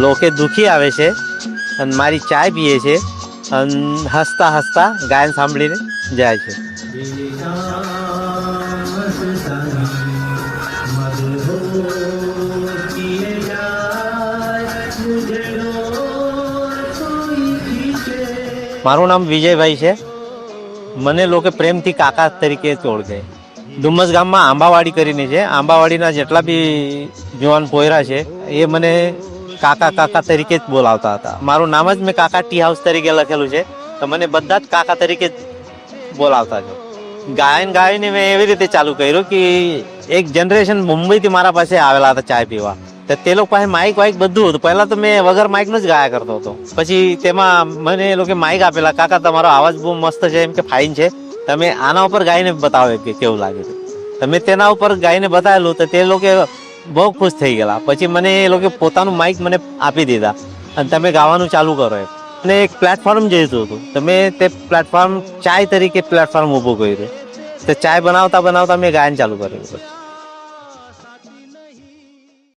લોકે દુખી આવે છે અને મારી ચાય પીએ છે અને હસતા હસતા ગાયન સાંભળીને જાય છે. મારું નામ વિજયભાઈ છે. મને લોકો પ્રેમથી કાકા તરીકે જ ઓળખે. ડુમસ ગામમાં આંબાવાડી કરીને છે. આંબાવાડીના જેટલા બી જુવાન પોયરા છે એ મને કાકા કાકા તરીકે જ બોલાવતા હતા. મારું નામ જ મેં કાકા ટી હાઉસ તરીકે લખેલું છે, તો મને બધા જ કાકા તરીકે જ બોલાવતા છે. ગાયને મેં એવી રીતે ચાલુ કર્યું કે એક જનરેશન મુંબઈથી મારા પાસે આવેલા હતા ચાય પીવા. તો તે લોકો પાસે માઇક વાઇક બધું હતું. પહેલા તો મેં વગર માઇકનું જ ગાયા કરતો હતો. પછી તેમાં મને એ લોકો માઇક આપેલા, કાકા તમારો અવાજ બહુ મસ્ત છે, એમ કે ફાઇન છે, તમે આના ઉપર ગાઈને બતાવો કે કેવું લાગે છે. તમે તેના ઉપર ગાઈને બતાવેલું તો તે લોકો બહુ ખુશ થઈ ગયેલા. પછી મને એ લોકો પોતાનું માઇક મને આપી દીધા અને તમે ગાવાનું ચાલુ કરો એમ. અને એક પ્લેટફોર્મ જોઈતું હતું, તો મેં તે પ્લેટફોર્મ ચાય તરીકે પ્લેટફોર્મ ઊભું કર્યું. તો ચાય બનાવતા બનાવતા મેં ગાયન ચાલુ કર્યું.